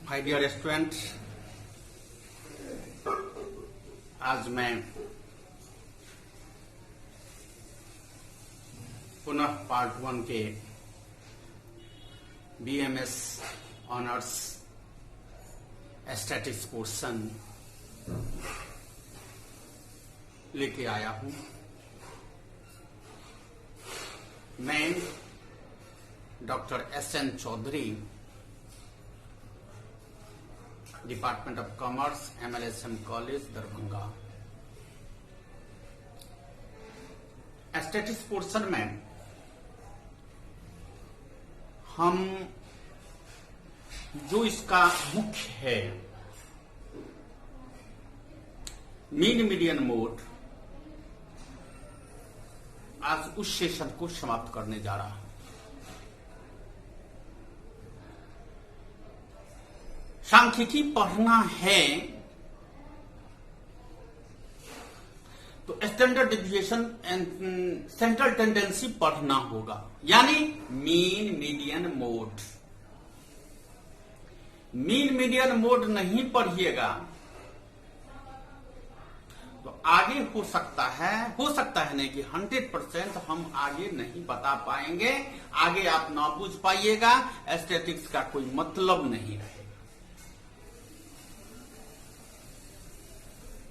My dear student, आज मैं पुनः पार्ट 1 के बीएमएस ऑनर्स स्टैटिक्स पोर्शन लेके आया हूं। मैं doctor S N. Chaudhary, department of commerce, MLSM college Darbhanga. Statics portion में हम जो इसका मुख्य है मीन मीडियन मोड, आज उस सेशन को समाप्त करने जा रहा हूं। सांख्यिकी पढ़ना है तो standard deviation and central tendency पढ़ना होगा, यानी mean median mode. Mean median mode नहीं पढ़िएगा तो आगे हो सकता है नहीं कि 100% हम आगे नहीं बता पाएंगे, आगे आप ना बुझ पाइएगा, स्टैटिक्स का कोई मतलब नहीं रहेगा।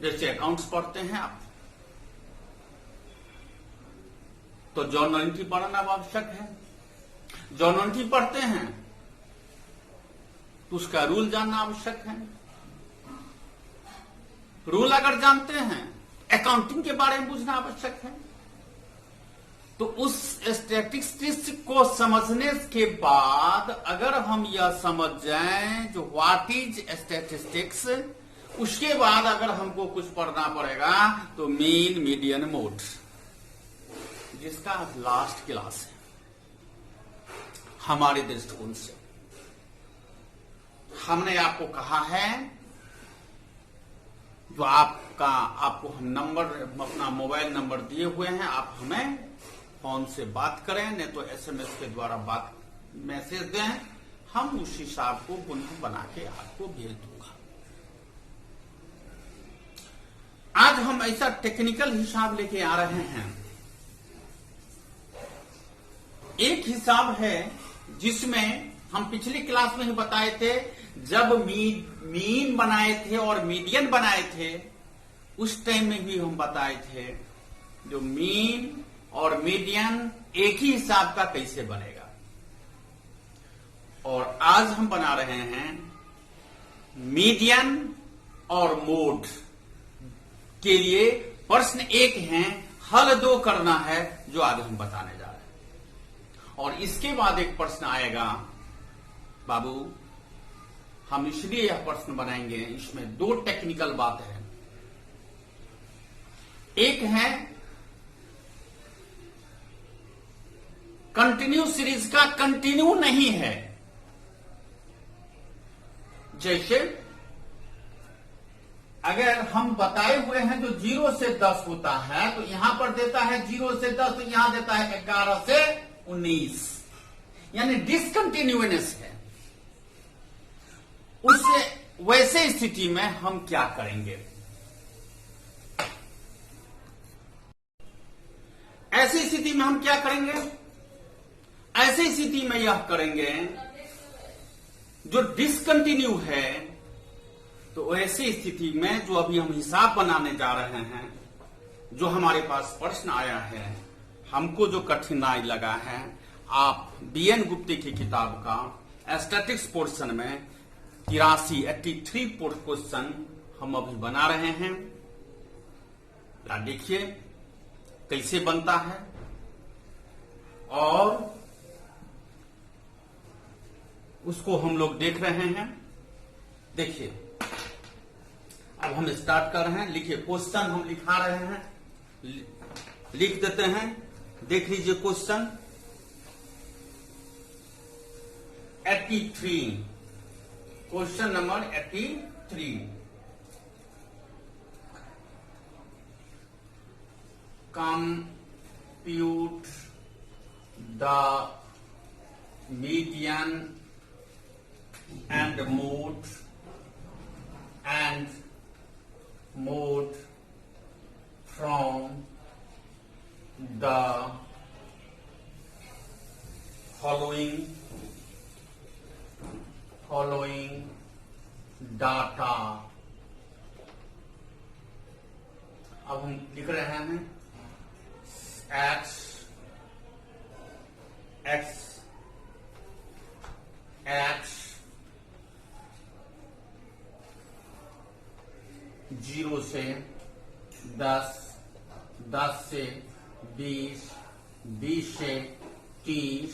जैसे अकाउंट्स पढ़ते हैं आप तो जर्नल एंट्री पढ़ना आवश्यक है। जर्नल एंट्री पढ़ते हैं तो उसका रूल जानना आवश्यक है। रूल अगर जानते हैं, अकाउंटिंग के बारे में बुझना आवश्यक है। तो उस स्टैटिस्टिक्स को समझने के बाद अगर हम यह समझ जाएं जो व्हाट इज स्टैटिस्टिक्स, उसके बाद अगर हमको कुछ पढ़ना पड़ेगा तो मीन मीडियन मोड, जिसका लास्ट क्लास है हमारे दृष्टिकोण से। हमने आपको कहा है जो आपको हम नंबर, अपना मोबाइल नंबर दिए हुए हैं, आप हमें फोन से बात करें, नहीं तो SMS के द्वारा मैसेज दें, हम उस हिसाब को पुनः बना के आपको भेज दूंगा। आज हम ऐसा टेक्निकल हिसाब लेके आ रहे हैं। एक हिसाब है जिसमें हम पिछली क्लास में ही बताए थे, जब मीन बनाए थे और मीडियन बनाए थे, उस टाइम में भी हम बताए थे जो मीन और मीडियन एक ही हिसाब का कैसे बनेगा। और आज हम बना रहे हैं मीडियन और मोड के लिए प्रश्न एक है, हल 2 करना है, जो आज हम बताने जा रहे हैं। और इसके बाद एक प्रश्न आएगा, बाबू हम इसलिए यह प्रश्न बनाएंगे, इसमें 2 टेक्निकल बात है। एक है कंटिन्यू सीरीज का कंटिन्यू नहीं है, जैसे अगर हम बताए हुए हैं जो 0 से 10 होता है तो यहां पर देता है 0 से 10, तो यहां देता है 11 से 19, यानी डिसकंटिन्यूअस है। उससे वैसे स्थिति में हम क्या करेंगे? ऐसी स्थिति में हम क्या करेंगे? ऐसी स्थिति में यह करेंगे जो डिसकंटिन्यू है, तो ऐसी स्थिति में जो अभी हम हिसाब बनाने जा रहे हैं, जो हमारे पास प्रश्न आया है, हमको जो कठिनाई लगा है, आप BN गुप्ते की किताब का स्टैटिक्स पोर्शन में 83 क्वेश्चन हम अभी बना रहे हैं। देखिए कैसे बनता है, और उसको हम लोग देख रहे हैं। देखिए अब हम स्टार्ट कर रहे हैं। लिखिए, क्वेश्चन हम लिखा रहे हैं, लिख देते हैं। देख लीजिए question 83, question number 83। Compute the median and mode from the following data। अब हम लिख रहे हैं x 0 से 10, 10 से 20, 20 से 30,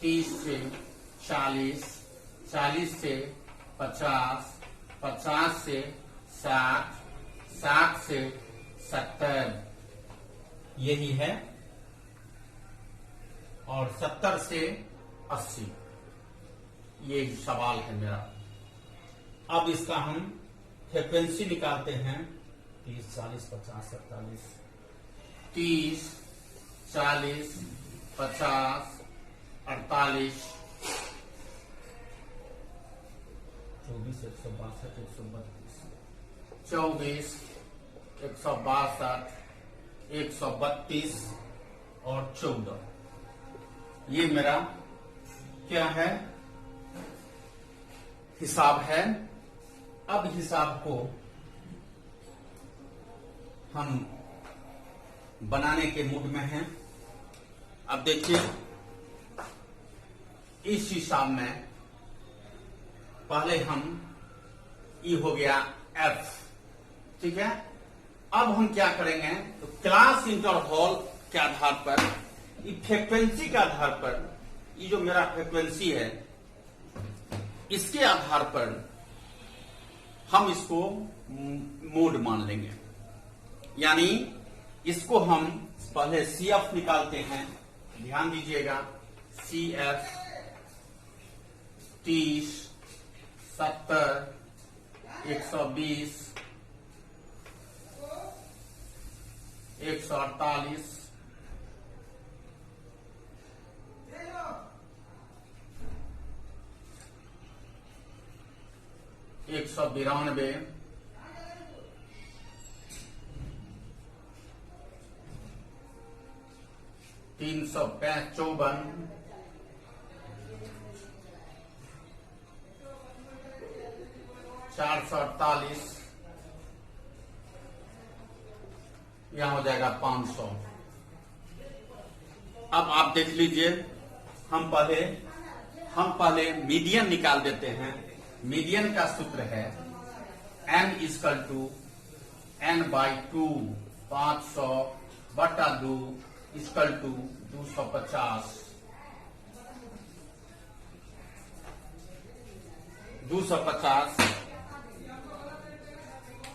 30 से 40, 40 से 50, 50 से 60, 60 से 70, यही है, और 70 से 80, यही सवाल है मेरा। अब इसका हम फ्रीक्वेंसी निकालते हैं। 30, 40, 50, 47, 30, 40, 50, 48, 24, 162, 162, 132 और 14, ये मेरा क्या है, हिसाब है। अब हिसाब को हम बनाने के मूड में हैं। अब देखिए, इस हिसाब में पहले हम ई हो गया एफ, ठीक है। अब हम क्या करेंगे, तो क्लास इंटरवल के आधार पर, फ्रीक्वेंसी के आधार पर, ये जो मेरा फ्रीक्वेंसी है इसके आधार पर हम इसको मोड मान लेंगे। यानी इसको हम पहले CF निकालते हैं, ध्यान दीजिएगा, CF 30, 70, 120, 148, 192, 354, 448, यहां हो जाएगा 500। अब आप देख लीजिए, हम पहले मीडियन निकाल देते हैं। मीडियन का सूत्र है n = n/2, 500 बटा 2 = 250।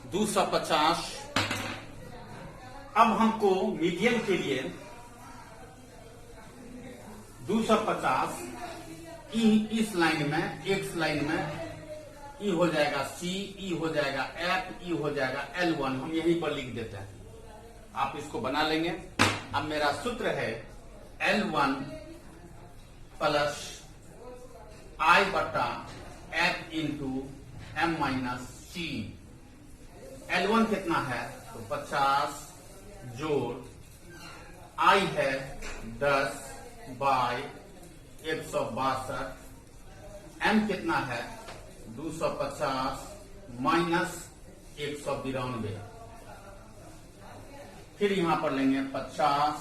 250। अब हमको मीडियन के लिए 250 इस लाइन में, एक्स लाइन में, ई हो जाएगा C, ई हो जाएगा F, ई हो जाएगा L1, हम यहीं पर लिख देते हैं, आप इसको बना लेंगे। अब मेरा सूत्र है L1 प्लस I बटा F इंटू M-C। L1 कितना है, तो 50 जोड़ I है 10 बाय 162, M कितना है 250 माइनस 192, फिर यहां पर लेंगे 50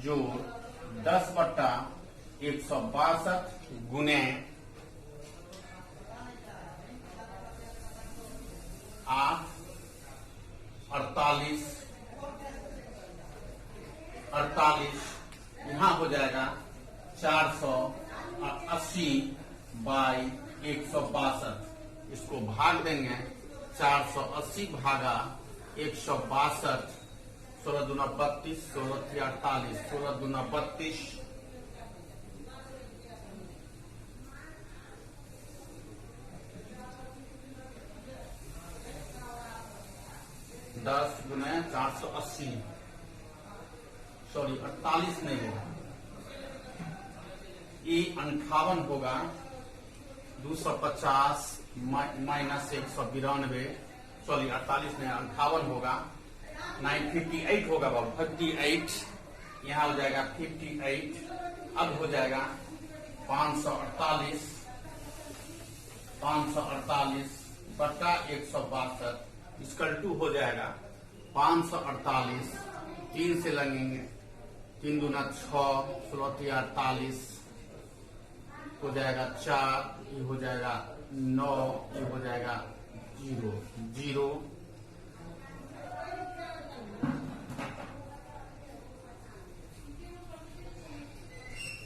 जोड़ 10 बट्टा 162 गुने 8, 48, यहां हो जाएगा 480 बाई 162, इसको भाग देंगे, 480 भागा 162, 16 दूना 32, 16 3 48, 16 दूना 32, 10 गुना 480, सॉरी 48 नहीं होगा, ये 58 होगा, 250 माइनस 192, सॉरी 48 नहीं 58 होगा, 958 होगा बाबू, 58, यहाँ हो जाएगा 58, अब हो जाएगा 548 बटा 162 इसकल टू हो जाएगा 548, 3 से लगेंगे, 3 दूना 6, 16 48 हो जाएगा 4, ये हो जाएगा 9, ये हो जाएगा 0,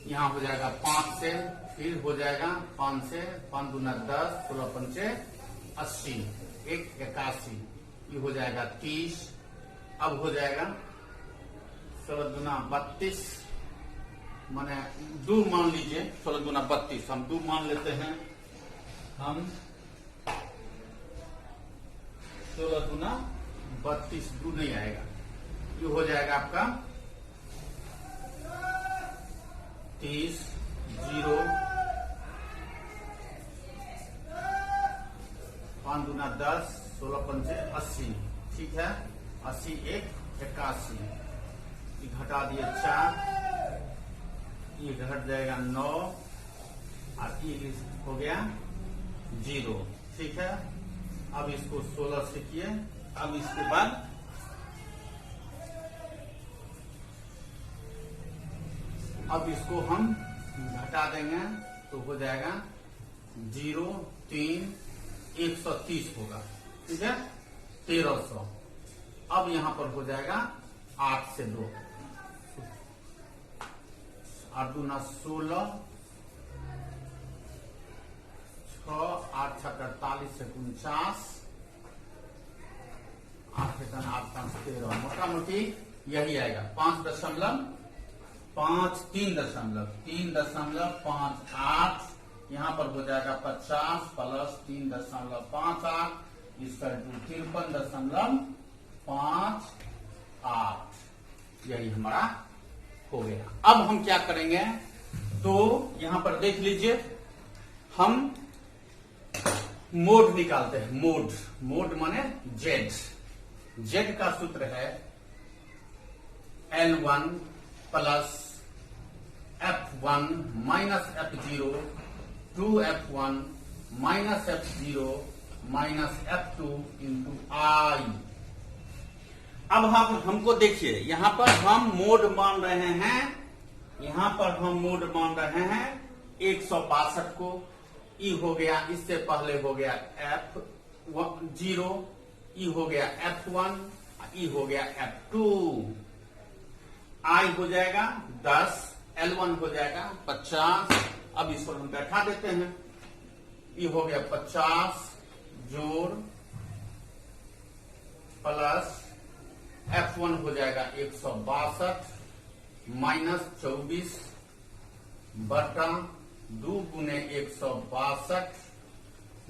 यहाँ हो जाएगा 5 से, फिर हो जाएगा 5 से, 5 दूना 10, 16 पंचे 80, 1 81, ये हो जाएगा 30, अब हो जाएगा 16 दूना 32, माने 2 मान लीजिए, 16 दूना 32, हम 2 मान लेते हैं, हम 16 दूना 32, 2 नहीं आएगा, ये हो जाएगा आपका 30, 0, 5 दूना 10, 16 पंचे 80, ठीक है, 80, 1 81, ये घटा दिए 4, ये घट जाएगा 9 और ये हो गया 0, ठीक है। अब इसको 16 से किए, अब इसके बाद अब इसको हम घटा देंगे तो हो जाएगा 0, 3, 130 होगा, ठीक है, 1300। अब यहां पर हो जाएगा 8 से 2, 8 दूना 16, 6, 8 छक 48 से 49, 8 से 8 5 13, मोटा मोटी यही आएगा 3.58, यहाँ पर हो जाएगा 50 प्लस 3.58 इसका 53.58, यही हमारा हो गया। अब हम क्या करेंगे, तो यहां पर देख लीजिए, हम मोड निकालते हैं। मोड माने जेड का सूत्र है L1 plus F1 minus F0 2F1 minus F0 minus F2 into I। अब हमको देखिए, यहां पर हम मोड मान रहे हैं, 162 को, ई हो गया, इससे पहले हो गया F0, ई हो गया F1, ई हो गया F2, I हो जाएगा 10, L1 हो जाएगा 50, अब इसको हम बैठा देते हैं, ई हो गया 50 जोड़ प्लस F1 हो जाएगा 162 माइनस 24 बटा 2 गुने 162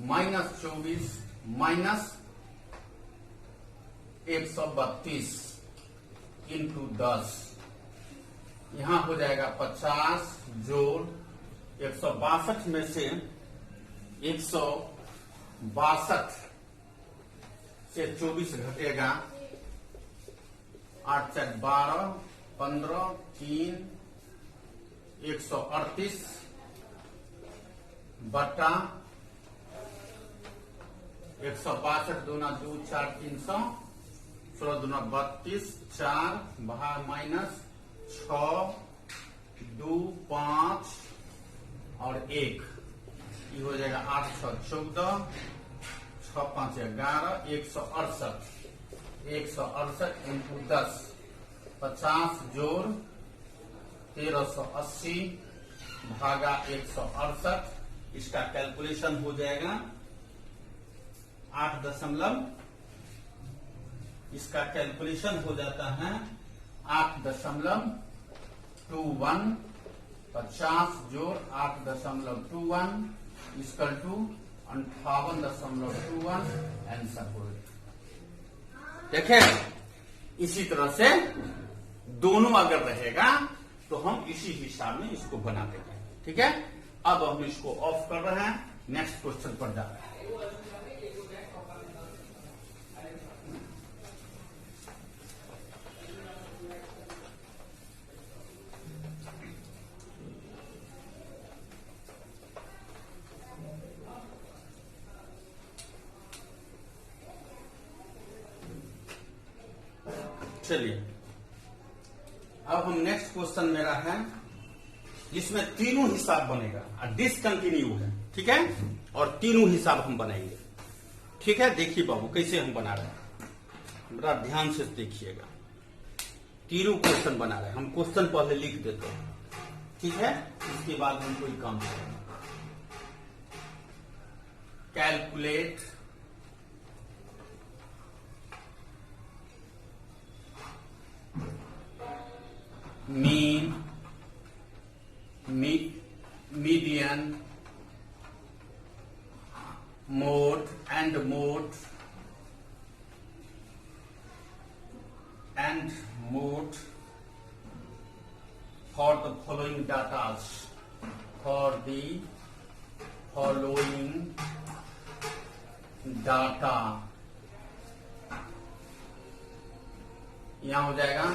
माइनस 24 माइनस 132 इंटू 10, यहां हो जाएगा 50 जोड़ 162 में से 162 से 24 घटेगा, 8 4 12 15 3 138 बटा 162 दूना 2 4 300, 16 दूना 32, 4 बाहर माइनस 6 2 5 और 1, ये हो जाएगा 8 6 14 6 5 11, 168 इंटू 10, 50 जोड़ 1380 भागा 168, इसका कैलकुलेशन हो जाएगा 8 दशमलव, इसका कैलकुलेशन हो जाता है 8.21, 50 जोड़ 8.21 इसकल टू 58.21 आंसर हो गया। देखें, इसी तरह से दोनों अगर रहेगा तो हम इसी हिसाब में इसको बना देंगे, ठीक है। अब हम इसको ऑफ कर रहे हैं, नेक्स्ट क्वेश्चन पर जा रहे हैं। चलिए अब हम नेक्स्ट क्वेश्चन मेरा है जिसमें तीनों हिसाब बनेगा और डिसकंटिन्यू है, ठीक है, और तीनों हिसाब हम बनाएंगे। ठीक है, देखिए बाबू कैसे हम बना रहे हैं, बड़ा ध्यान से देखिएगा। तीनों क्वेश्चन बना रहे हैं हम, क्वेश्चन पहले लिख देते हैं, ठीक है, इसके बाद हम कोई काम करेंगे। Calculate mean, median, mode and mode for the following data, for the following data। यहां हो जाएगा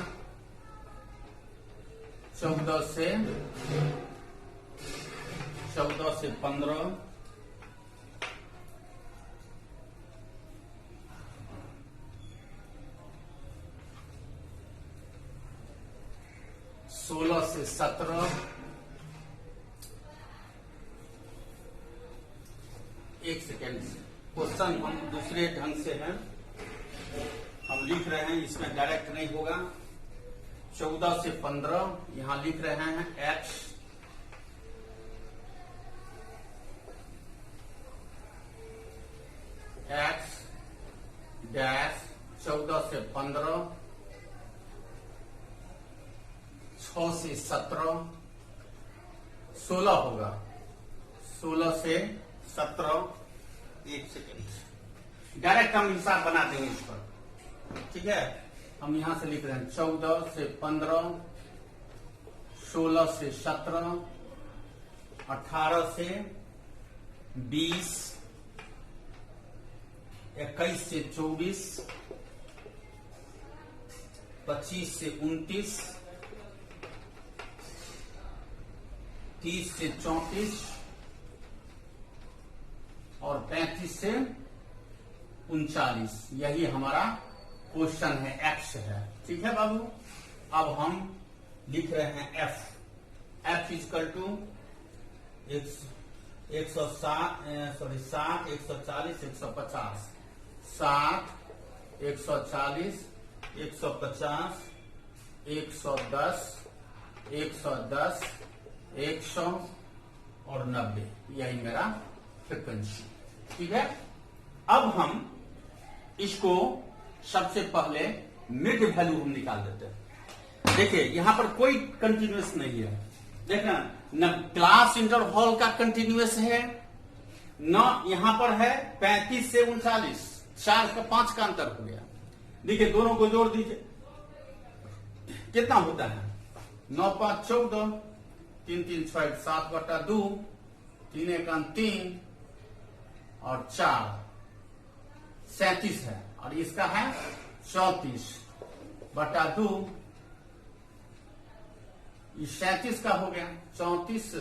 14 से 15, 16 से 17, एक सेकेंड, क्वेश्चन हम दूसरे ढंग से हैं, हम लिख रहे हैं, इसमें डायरेक्ट नहीं होगा। 14 से 15 यहां लिख रहे हैं x डैश 14 से 15, 6 से 17, 16 होगा, 16 से 17, एक सेकेंड, डायरेक्ट हम हिसाब बना देंगे इस पर, ठीक है। हम यहां से लिख रहे हैं 14 से 15, 16 से 17, 18 से 20, 21 से 24, 25 से 29, 30 से 34 और 35 से 39। यही हमारा क्वेश्चन है, एक्स है, ठीक है बाबू। अब हम लिख रहे हैं एफ इजकल टू 7, 140, 150, 60, 140, 150, 110, 110, 100 और 90, यही मेरा फ्रीक्वेंसी, ठीक है। अब हम इसको सबसे पहले मिड वैल्यू हम निकाल देते हैं। देखिए यहां पर कोई कंटिन्यूअस नहीं है, देखना न क्लास इंटरवल का कंटिन्यूअस है, न यहां पर है 35 से 39, 4 का 5 का अंतर हो गया। देखिए दोनों को जोड़ दीजिए, कितना होता है, 9 5 14, 3 3 6 7/2, 3 1 3 और 4 37 है, और इसका है 34/2, 37 का हो गया, 34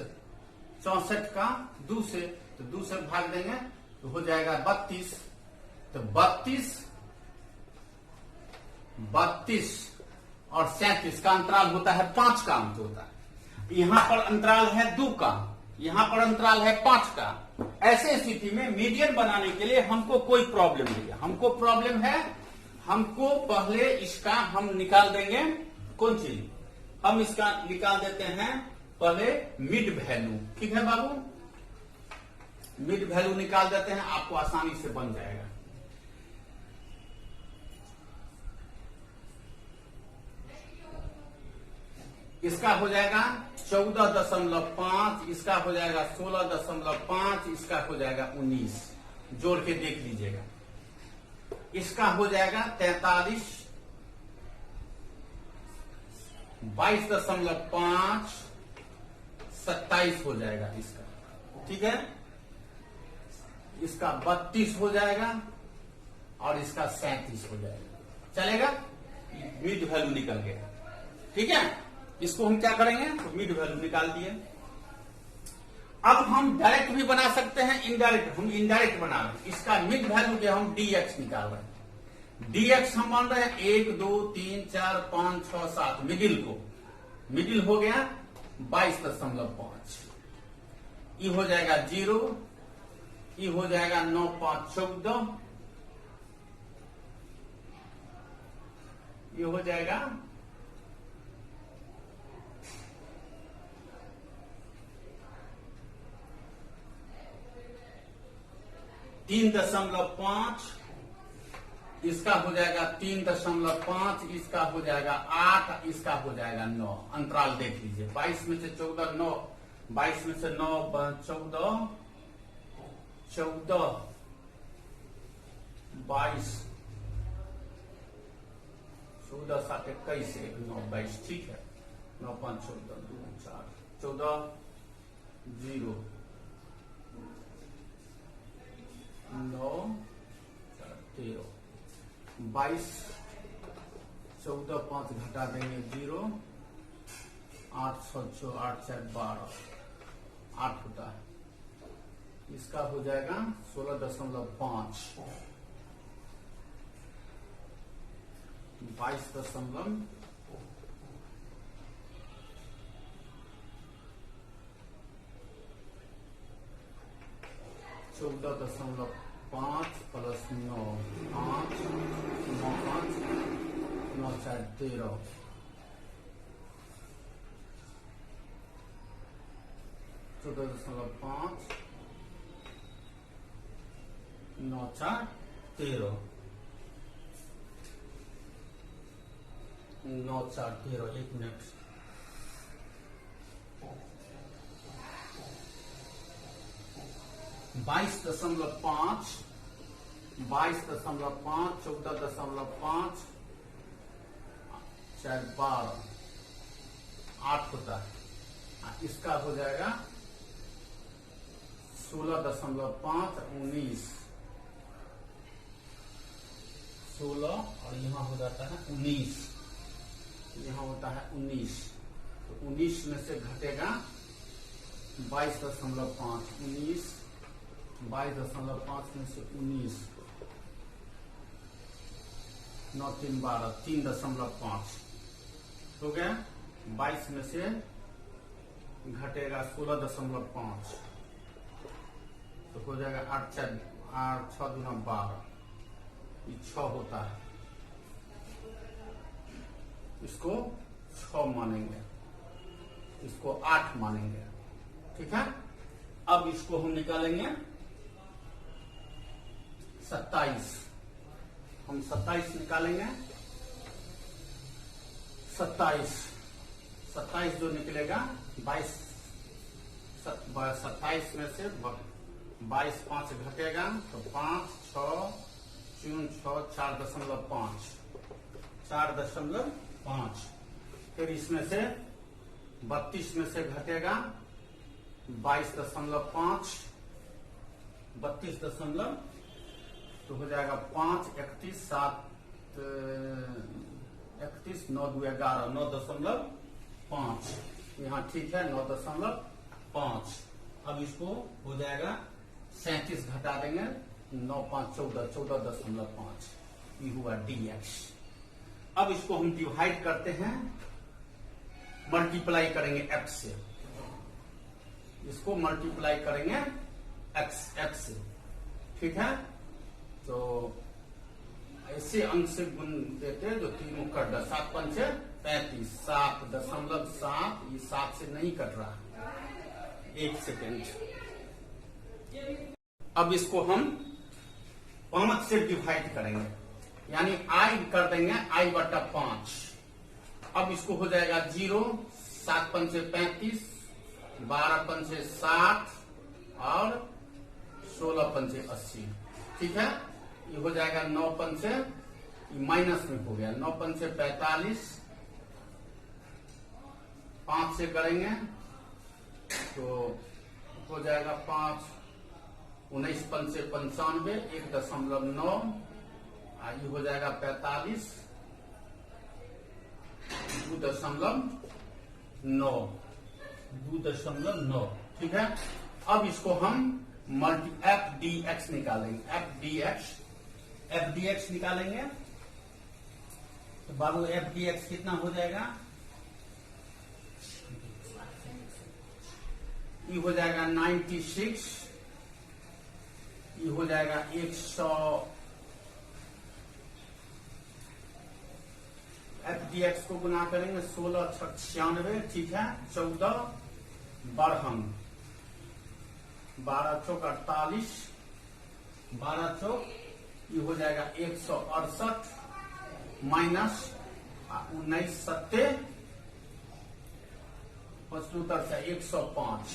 64 का 2 से, तो 2 से भाग देंगे तो हो जाएगा 32, तो 32 और 37 का अंतराल होता है 5 का अंत होता है। यहां पर अंतराल है 2 का, यहां पर अंतराल है 5 का। ऐसे स्थिति में मीडियन बनाने के लिए हमको कोई प्रॉब्लम नहीं है, हमको प्रॉब्लम है, हमको पहले इसका हम निकाल देंगे, कौन चीज, हम इसका निकाल देते हैं पहले मिड वैल्यू, ठीक है बाबू, मिड वैल्यू निकाल देते हैं, आपको आसानी से बन जाएगा। इसका हो जाएगा 14.5, इसका हो जाएगा 16.5, इसका हो जाएगा 19, जोड़ के देख लीजिएगा। इसका हो जाएगा 43, 22.5, 27 हो जाएगा इसका, ठीक है। इसका 32 हो जाएगा और इसका 37 हो जाएगा। चलेगा? मिड वैल्यू निकल गया। ठीक है, इसको हम क्या करेंगे, तो मिड वैल्यू निकाल दिए। अब हम डायरेक्ट भी बना सकते हैं, इनडायरेक्ट। हम इनडायरेक्ट बना रहे हैं, इसका मिड वैल्यू के हम dx निकाल रहे हैं। dx हम मान रहे हैं 1 2 3 4 5 6 7, मिडिल को, मिडिल हो गया 22.5, ये हो जाएगा 0, ये हो जाएगा 9 5 14, ये हो जाएगा 3.5, इसका हो जाएगा 3.5, इसका हो जाएगा 8, इसका हो जाएगा 9। अंतराल देख लीजिए, 22 में से 14 9, 22 में से 9 14 14 22 14 7 21 9 22, ठीक है। 9 5 14 2 4 14 0 9 13 22, 14 5 घटा देंगे 0, 8 6 8 4 12, 8 होता है। इसका हो जाएगा 16.5, 22.5 14.5 प्लस 9 5 9 5 9 4 13, 14.5 9 4 13, 9 4 13, 1 मिनट। बाईस दशमलव 5, 14.5 4 12, 8 होता है। इसका हो जाएगा 16.5 19, 16 और यहाँ हो जाता है 19, यहाँ होता है 19, तो 19 में से घटेगा 22.5, 19 22.5 में से 19 9 3 12, 3.5 हो गया। 22 में से घटेगा 16.5, तो हो जाएगा 8 6 2 12, ये 6 होता है। इसको 6 मानेंगे, इसको 8 मानेंगे, ठीक है। अब इसको हम निकालेंगे 27, हम 27 निकालेंगे। 27 जो निकलेगा 22, 27 में से 22 5 घटेगा तो 5 6 0 6 4.5, फिर इसमें से 32 में से घटेगा 22.5, 32 तो हो जाएगा 5 31 7 31 9 2 11, 9.5, यहाँ ठीक है 9.5। अब इसको हो जाएगा 37 घटा देंगे, 9 5 14, 14.5, ये हुआ dx। अब इसको हम डिवाइड करते हैं, मल्टीप्लाई करेंगे x से, इसको मल्टीप्लाई करेंगे x से, ठीक है। तो ऐसे अंक से गुण देते जो 3 कट रहा, 7 5 35, 7.7, ये 7 से नहीं कट रहा, 1 सेकेंड। अब इसको हम 5 से डिवाइड करेंगे, यानी i कर देंगे i/5। अब इसको हो जाएगा 0, 7 5 35, 12 5 60 और 16 5 80, ठीक है। ये हो जाएगा 9 5 माइनस में हो गया, 9 5 45, 5 से करेंगे तो हो जाएगा 5 19 पंचे 95, 1.9, ये हो जाएगा 45, 2.9, ठीक है। अब इसको हम एफ डी एक्स निकालेंगे, एफ डी एक्स निकालेंगे। तो बाबू एफ डी एक्स कितना हो जाएगा? ये हो जाएगा 96, ये हो जाएगा 100, एफ डी एक्स को गुना करेंगे 16 96, ठीक है। 14 बढ़म 12 चौक 48, 12 चौक ये हो जाएगा 168 माइनस 19 सत्ते 75 से 105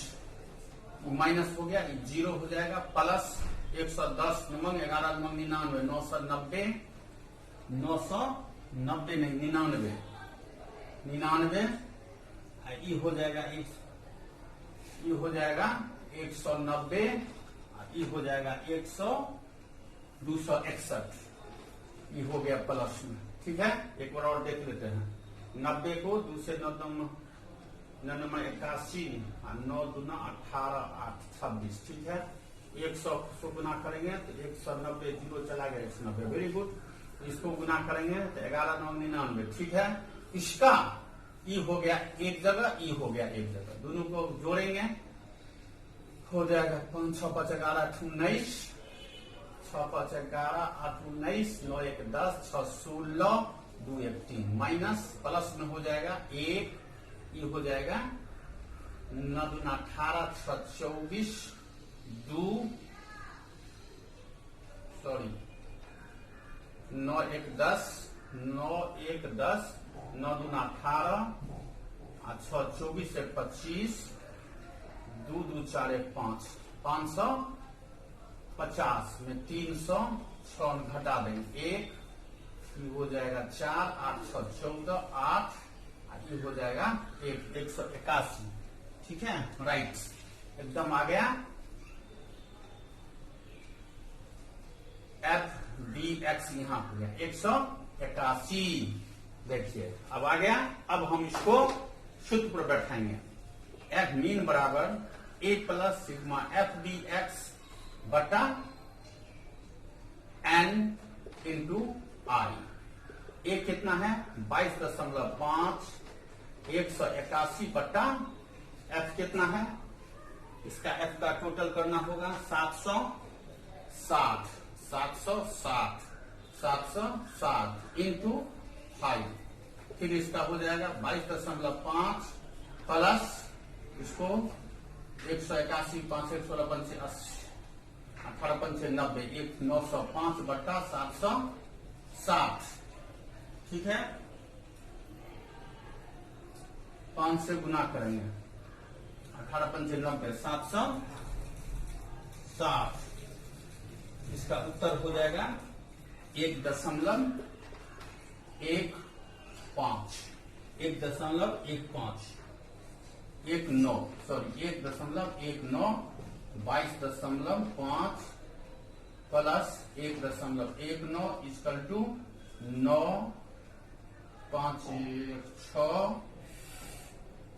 माइनस हो गया, ये 0 हो जाएगा, प्लस 110 नमंग 11 नमंग 99, 990, 990 नहीं 99, ये हो जाएगा 190, ये हो जाएगा 261, ये हो गया प्लस में, ठीक है। एक बार और देख लेते हैं। 90 को 2 से 89, 81, 9 दूना 18, 8 26, ठीक है। 100 को गुना करेंगे तो 190, 0 चला गया 190, वेरी गुड। इसको गुना करेंगे तो 11 9 99, ठीक है। इसका ये हो गया एक जगह, ये हो गया एक जगह, दोनों को जोड़ेंगे हो जाएगा 5 6 5 11 8 19, 6 5 11 8 19, 9 1 10, 6 16, 2 1 3 माइनस प्लस में हो जाएगा 1, ये हो जाएगा 9 दूना 18, 6 24, 2 सॉरी 9 1 10, 9 1 10, 9 दूना 18, 6 24 से 25, 2 2 4 1 5, 550 में 300 6 घटा देंगे 1, ये हो जाएगा 4, 8 6 14, 8, ये हो जाएगा 181, ठीक है। राइट, एकदम आ गया। एफ डी एक्स यहां हो गया 181, देखिए अब आ गया। अब हम इसको सूत्र पर बैठाएंगे। एफ मीन बराबर A plus sigma F D X बटा एन इंटू आई। ए कितना है 22.5, 181 बटा एफ कितना है, इसका एफ का टोटल करना होगा 760 इंटू 5, फिर इसका हो जाएगा 22.5 प्लस इसको 181 5 1 16 5 80 18 5 90, 905 बटा 760, ठीक है। 5 से गुना करेंगे 18 5 90, 760, इसका उत्तर हो जाएगा 1.15, 1.19 sorry 1.19, 22.5 plus 1.19 equal to 9 5 6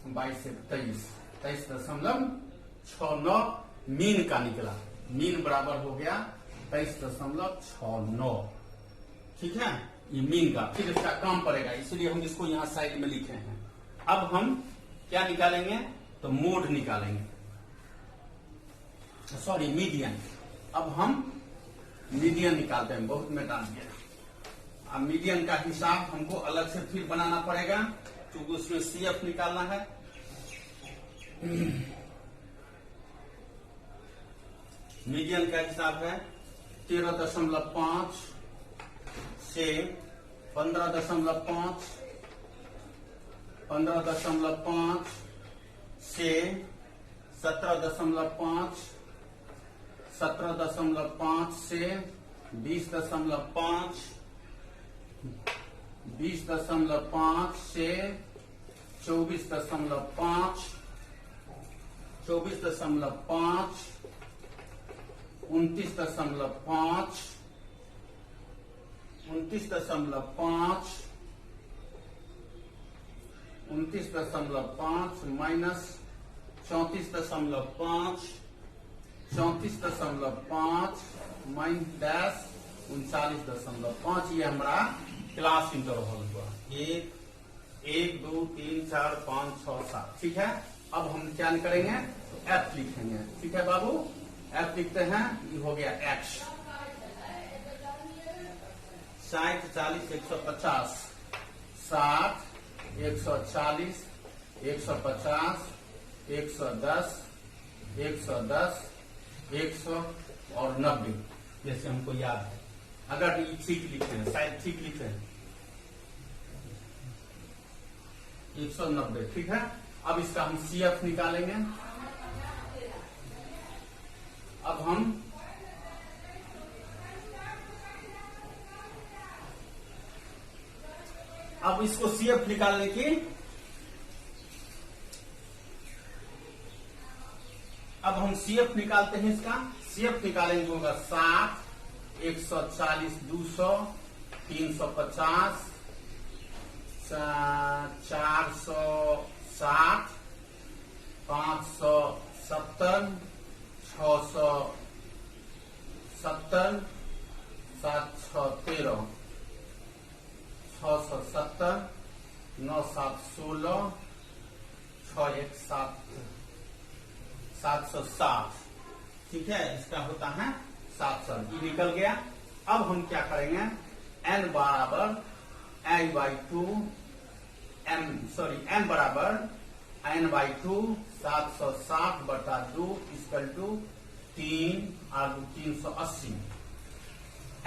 22 23, 23.69 mean का निकला। मीन बराबर हो गया 23.69, ठीक है। ये मीन का फिर इसका काम पड़ेगा, इसलिए हम इसको यहां साइड में लिखे हैं। अब हम क्या निकालेंगे तो मोड निकालेंगे, सॉरी मीडियन। अब हम मीडियन निकालते हैं, बहुत में डाल दिया। अब मीडियन का हिसाब हमको अलग से फिर बनाना पड़ेगा, क्योंकि उसमें सीएफ निकालना है। मीडियन का हिसाब है 13.5 से 15.5, 15.5 से 17.5, 17.5 से 20.5, 20.5 से 24.5, 24.5 29.5 29.5 माइनस 34.5 माइनस 39.5 ये हमारा क्लास इंटरवल हुआ। 1 2 3 4 5 6 7 ठीक है। अब हम क्या करेंगे, एफ लिखेंगे। ठीक है बाबू, एफ लिखते हैं। ये हो गया एक्स 60 40 150 60 140 150 110 110 100 और 90 जैसे हमको याद है। अगर ये ठीक लिखे हैं, शायद ठीक लिखे हैं 190 ठीक है। अब इसका हम CF निकालेंगे। अब इसको CF निकालने की अब हम CF निकालते हैं। इसका CF निकालेंगे होगा 60 140 200 350 460 570 670 713 670 9 7 16 6 1 760 ठीक है। इसका होता है 700। ये निकल गया। अब हम क्या करेंगे, n बराबर n/2 n बराबर n/2 760/2 इक्वल टू 3 और 380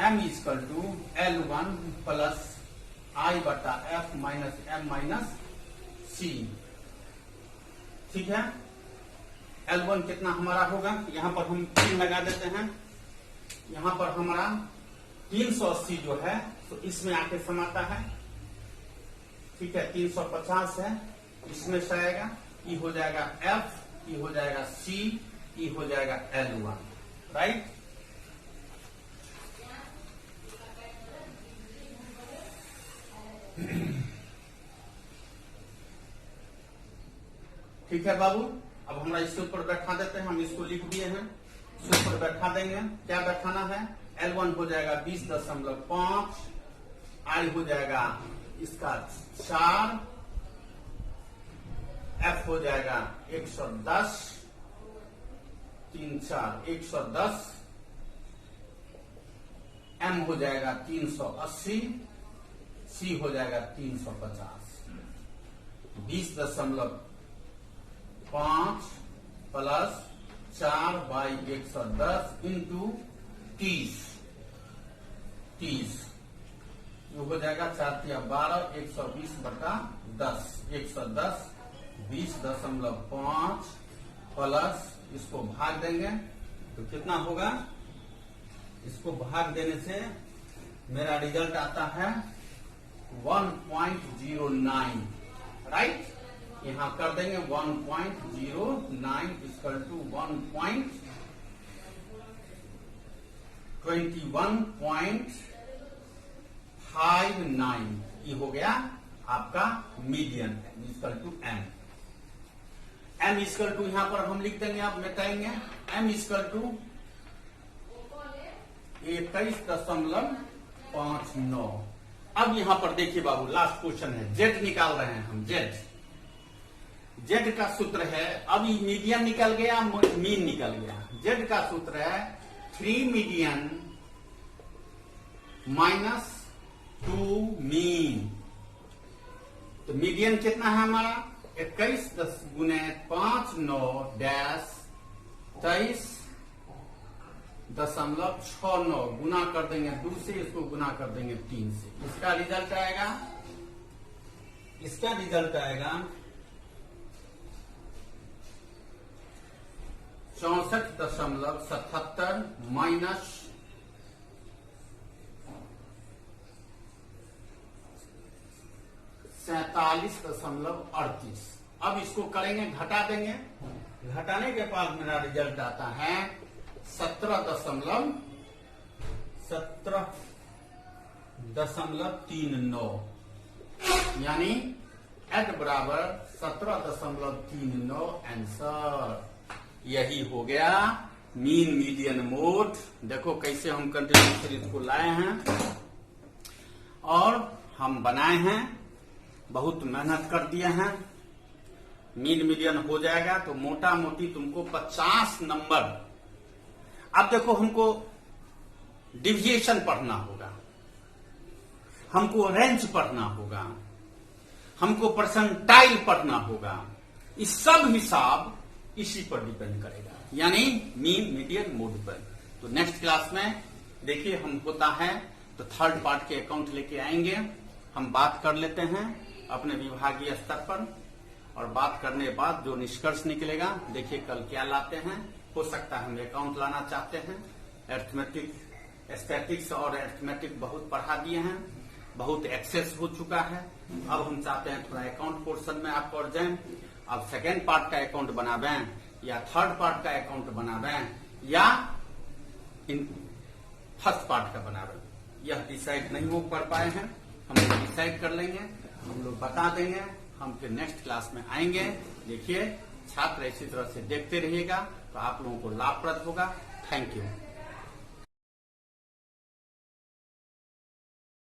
m equal to L1 plus I/F minus M minus C ठीक है। L1 कितना हमारा होगा, यहां पर हम 3 लगा देते हैं। यहां पर हमारा 380 जो है तो इसमें आके समाता है। ठीक है, 350 है, इसमें से आएगा। ये हो जाएगा F, ये हो जाएगा C, ये हो जाएगा L1 राइट। ठीक है बाबू, अब हमरा इसके ऊपर बैठा देते हैं। हम इसको लिख दिए हैं, इसके ऊपर बैठा देंगे। क्या बैठाना है, L1 हो जाएगा 20.5, I हो जाएगा इसका 4, F हो जाएगा 110 3 4 110, M हो जाएगा 380, C हो जाएगा 350। 20.5 प्लस 4/110 इंटू 30 ये हो जाएगा 4 × 12 120/10 110 20.5 प्लस इसको भाग देंगे तो कितना होगा। इसको भाग देने से मेरा रिजल्ट आता है 1.09 राइट। यहां कर देंगे 1.09 इक्वल टू 1.21.59 ये हो गया आपका median equal to M। M equal to यहां पर हम लिख देंगे, आप मिटाएंगे। M equal to 21.59। अब यहां पर देखिए बाबू, लास्ट क्वेश्चन है, Z निकाल रहे हैं हम। Z का सूत्र है, अब मीडियन निकल गया, मीन निकल गया। Z का सूत्र है 3 मीडियन माइनस 2 मीन। तो मीडियन कितना है हमारा 21 10 गुने 5 9 डैश 23.69 गुना कर देंगे 2 से, इसको गुना कर देंगे 3 से। इसका रिजल्ट आएगा 64.77 माइनस 47.38। अब इसको करेंगे, घटा देंगे। घटाने के बाद मेरा रिजल्ट आता है 17.39 यानी एट बराबर 17.39 आंसर। यही हो गया मीन मीडियन मोड। देखो कैसे हम कंटिन्यूस सीरीज को लाए हैं और हम बनाए हैं, बहुत मेहनत कर दिए हैं। मीन मीडियन हो जाएगा तो मोटा मोटी तुमको 50 नंबर। अब देखो हमको डिविएशन पढ़ना होगा, हमको रेंज पढ़ना होगा, हमको परसेंटाइल पढ़ना होगा। इस सब हिसाब इसी पर डिपेंड करेगा, यानी मीन मीडियन मोड पर। तो नेक्स्ट क्लास में देखिए हम होता है तो थर्ड पार्ट के अकाउंट लेके आएंगे। हम बात कर लेते हैं अपने विभागीय स्तर पर, और बात करने के बाद जो निष्कर्ष निकलेगा, देखिए कल क्या लाते हैं। हो सकता है हम अकाउंट लाना चाहते हैं। अरिथमेटिक, स्टैटिक्स और अरिथमेटिक बहुत पढ़ा दिए हैं, बहुत एक्सेस हो चुका है। अब हम चाहते हैं थोड़ा अकाउंट पोर्शन में आप और जाएं। अब सेकेंड पार्ट का अकाउंट बनावें या थर्ड पार्ट का अकाउंट बनावें या इन फर्स्ट पार्ट का बनावें, यह डिसाइड नहीं हो कर पाए हैं। हम लोग डिसाइड कर लेंगे, हम लोग बता देंगे। हम फिर नेक्स्ट क्लास में आएंगे। देखिए छात्र इसी तरह से देखते रहिएगा तो आप लोगों को लाभप्रद होगा। Thank you.